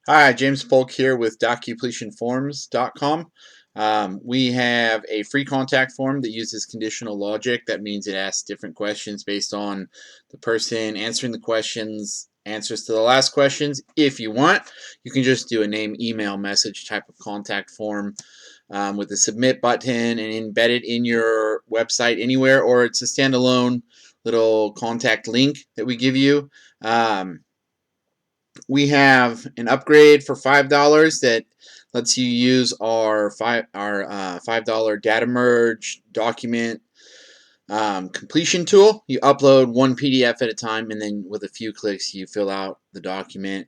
Hi, James Polk here with DocupletionForms.com. We have a free contact form that uses conditional logic. That means it asks different questions based on the person answering the questions, answers to the last questions. If you want, you can just do a name, email, message type of contact form with the submit button and embed it in your website anywhere, or it's a standalone little contact link that we give you. We have an upgrade for $5 that lets you use our $5 data merge document completion tool. You upload one PDF at a time, and then with a few clicks, you fill out the document.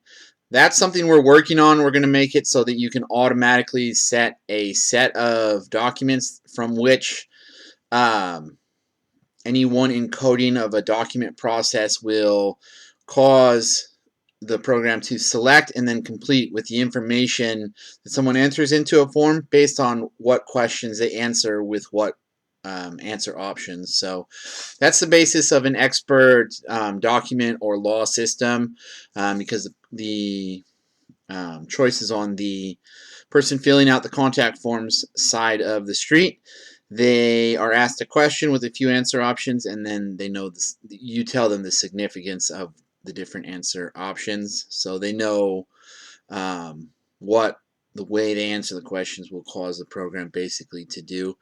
That's something we're working on. We're going to make it so that you can automatically set a set of documents from which any one encoding of a document process will cause the program to select and then complete with the information that someone enters into a form based on what questions they answer with what answer options. So that's the basis of an expert document or law system, because the choice is on the person filling out the contact forms side of the street. They are asked a question with a few answer options, and then they know this, you tell them the significance of the different answer options, so they know what the way they answer the questions will cause the program basically to do.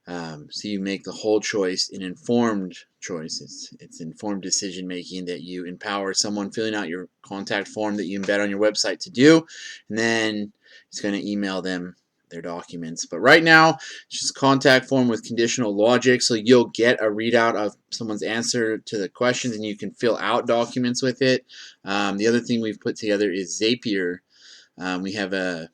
So you make the whole choice an informed choice. It's informed decision making that you empower someone filling out your contact form that you embed on your website to do, and then it's going to email them their documents. But right now, it's just a contact form with conditional logic, so you'll get a readout of someone's answer to the questions, and you can fill out documents with it. The other thing we've put together is Zapier. We have an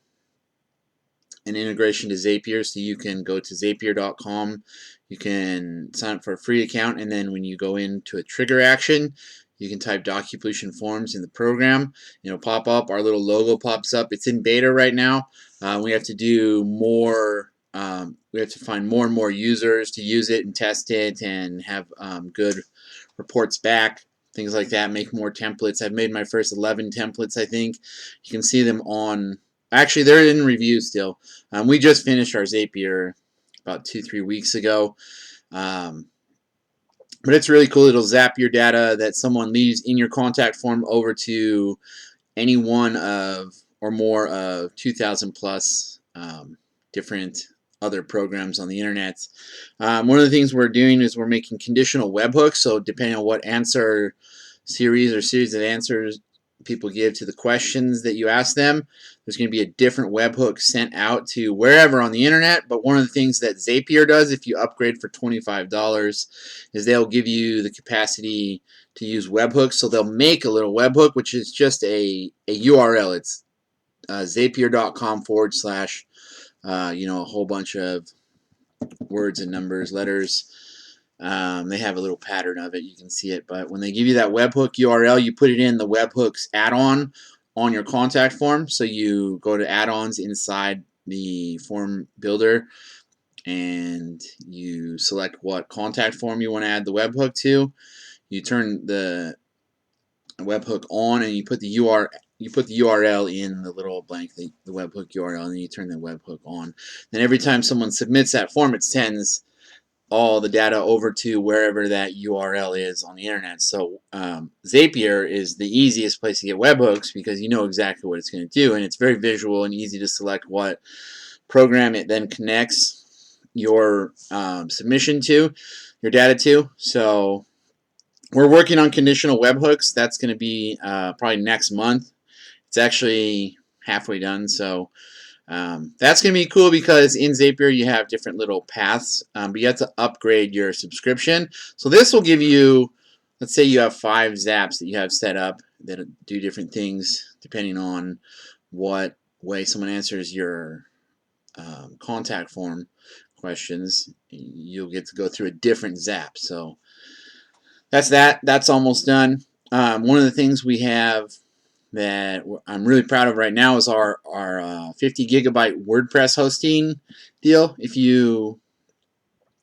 integration to Zapier, so you can go to Zapier.com. You can sign up for a free account, and then when you go into a trigger action, you can type DocupletionForms in the program. It'll pop up. Our little logo pops up. It's in beta right now. We have to do more. We have to find more and more users to use it and test it and have good reports back. Things like that. Make more templates. I've made my first 11 templates, I think. You can see them on. Actually, they're in review still. We just finished our Zapier about 2-3 weeks ago. But it's really cool. It'll zap your data that someone leaves in your contact form over to any one of or more of 2,000 plus different other programs on the internet. One of the things we're doing is we're making conditional webhooks. So depending on what answer series or series of answers people give to the questions that you ask them, there's going to be a different webhook sent out to wherever on the internet. But one of the things that Zapier does, if you upgrade for $25, is they'll give you the capacity to use webhooks. So they'll make a little webhook, which is just a URL. It's zapier.com / a whole bunch of words and numbers, letters. They have a little pattern of it. You can see it. But when they give you that webhook URL, you put it in the webhooks add-on on your contact form. So you go to add-ons inside the form builder, and you select what contact form you want to add the webhook to. You turn the webhook on, and you put the URL in the little blank, the webhook URL, and then you turn the webhook on. Then every time someone submits that form, it sends all the data over to wherever that URL is on the internet. So Zapier is the easiest place to get webhooks because you know exactly what it's going to do, and it's very visual and easy to select what program it then connects your submission to, your data to. So we're working on conditional webhooks. That's going to be probably next month. It's actually halfway done, so that's going to be cool because in Zapier you have different little paths, but you have to upgrade your subscription. So this will give you, let's say you have 5 zaps that you have set up that do different things depending on what way someone answers your contact form questions. You'll get to go through a different zap. So that's almost done. One of the things we have that I'm really proud of right now is our 50 gigabyte WordPress hosting deal. If you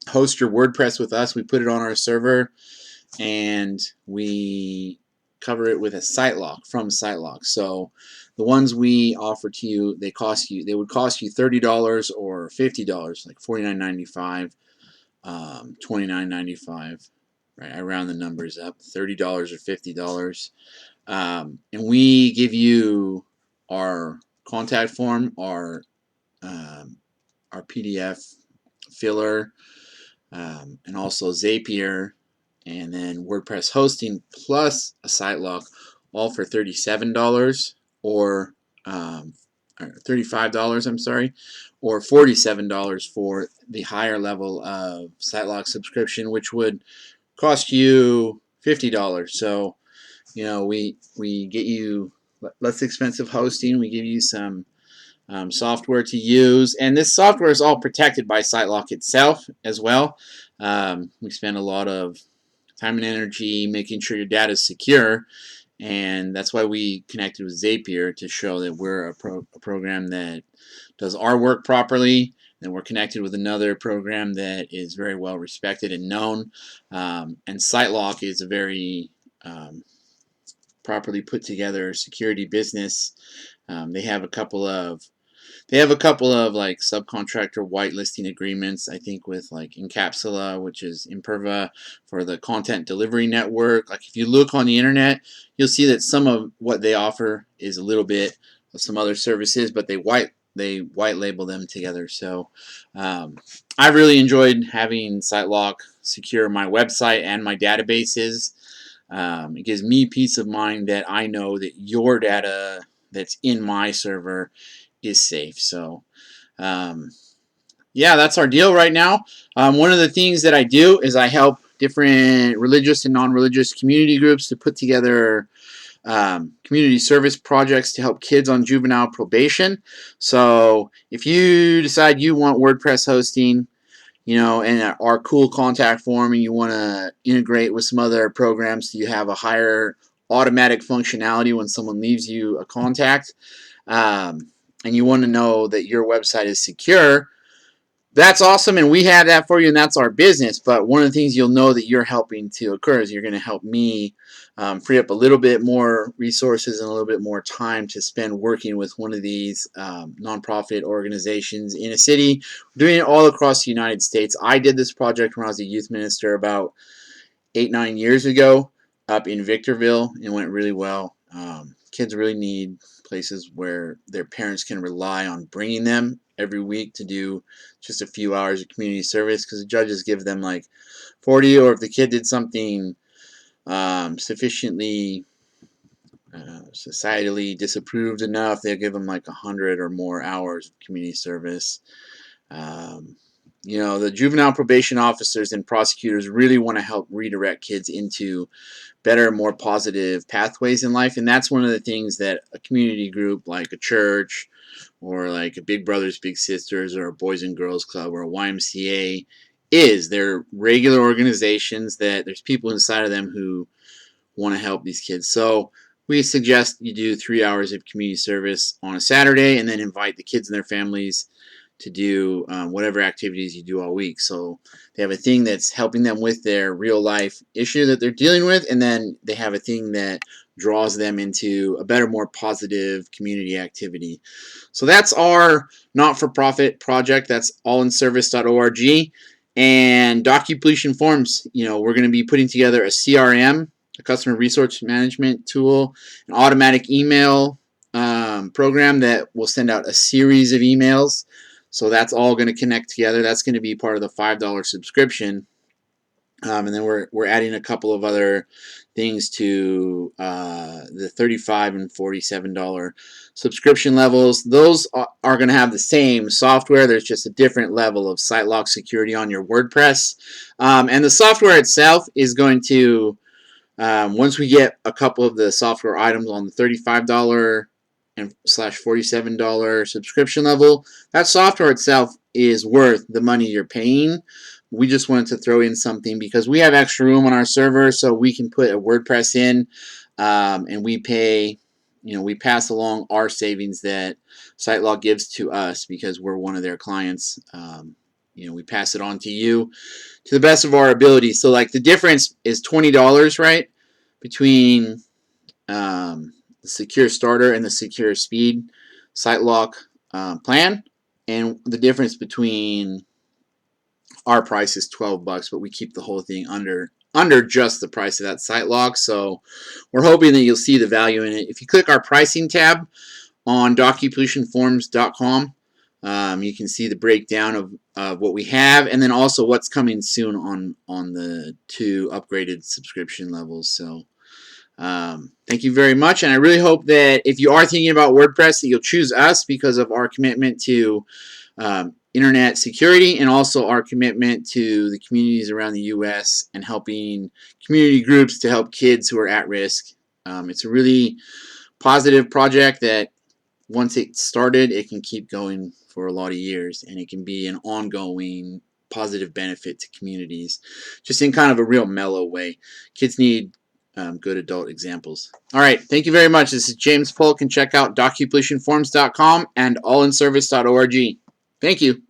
host your WordPress with us, we put it on our server and we cover it with a site lock from SiteLock. So The ones we offer to you, they would cost you $30 or $50, like $49.95, $29.95. Right, I round the numbers up, $30 or $50. And we give you our contact form, our PDF filler, and also Zapier, and then WordPress hosting plus a site lock, all for $37 or $35, I'm sorry, or $47 for the higher level of site lock subscription, which would cost you $50. So, we get you less expensive hosting. We give you some software to use, and this software is all protected by SiteLock itself as well. We spend a lot of time and energy making sure your data is secure, and that's why we connected with Zapier to show that we're a program that does our work properly. And we're connected with another program that is very well respected and known. And SiteLock is a very properly put together security business. They have a couple of like subcontractor whitelisting agreements, I think, with like Incapsula, which is Imperva, for the content delivery network. Like if you look on the internet, you'll see that some of what they offer is a little bit of some other services, but they white label them together. So I really enjoyed having SiteLock secure my website and my databases. It gives me peace of mind that I know that your data that's in my server is safe. So yeah, that's our deal right now. One of the things that I do is I help different religious and non-religious community groups to put together community service projects to help kids on juvenile probation. So if you decide you want WordPress hosting, and our cool contact form, and you want to integrate with some other programs so you have a higher automatic functionality when someone leaves you a contact, and you want to know that your website is secure, that's awesome, and we have that for you, and that's our business. But one of the things you'll know that you're helping to occur is you're going to help me free up a little bit more resources and a little bit more time to spend working with one of these nonprofit organizations in a city. We're doing it all across the United States. I did this project when I was a youth minister about 8-9 years ago up in Victorville. It went really well. Kids really need places where their parents can rely on bringing them every week to do just a few hours of community service, because the judges give them like 40, or if the kid did something sufficiently societally disapproved enough, they'll give them like 100 or more hours of community service. The juvenile probation officers and prosecutors really want to help redirect kids into better, more positive pathways in life. And that's one of the things that a community group like a church or like a Big Brothers Big Sisters or a Boys and Girls Club or a YMCA is. They're regular organizations that there's people inside of them who want to help these kids. So we suggest you do 3 hours of community service on a Saturday and then invite the kids and their families to do whatever activities you do all week. So they have a thing that's helping them with their real life issue that they're dealing with, and then they have a thing that draws them into a better, more positive community activity. So that's our not-for-profit project. That's allinservice.org. And DocupletionForms, we're going to be putting together a CRM, a customer resource management tool, an automatic email program that will send out a series of emails. So that's all going to connect together. That's going to be part of the $5 subscription. And then we're adding a couple of other things to the $35 and $47 subscription levels. Those are going to have the same software. There's just a different level of site lock security on your WordPress. And the software itself is going to, once we get a couple of the software items on the $35 and /$47 subscription level, that software itself is worth the money you're paying. We just wanted to throw in something because we have extra room on our server, so we can put a WordPress in, and we pay, we pass along our savings that SiteLock gives to us because we're one of their clients. We pass it on to you to the best of our ability. So like the difference is $20, right, between the Secure Starter and the Secure Speed site lock plan. And the difference between our price is $12, but we keep the whole thing under just the price of that site lock. So we're hoping that you'll see the value in it. If you click our pricing tab on DocupletionForms.com, you can see the breakdown of what we have, and then also what's coming soon on the 2 upgraded subscription levels. So thank you very much, and I really hope that if you are thinking about WordPress, that you'll choose us because of our commitment to internet security, and also our commitment to the communities around the U.S. and helping community groups to help kids who are at risk. It's a really positive project that once it's started, it can keep going for a lot of years, and it can be an ongoing positive benefit to communities, just in kind of a real mellow way. Kids need good adult examples. All right, thank you very much. This is James Polk, and check out DocupletionForms.com and allinservice.org. Thank you.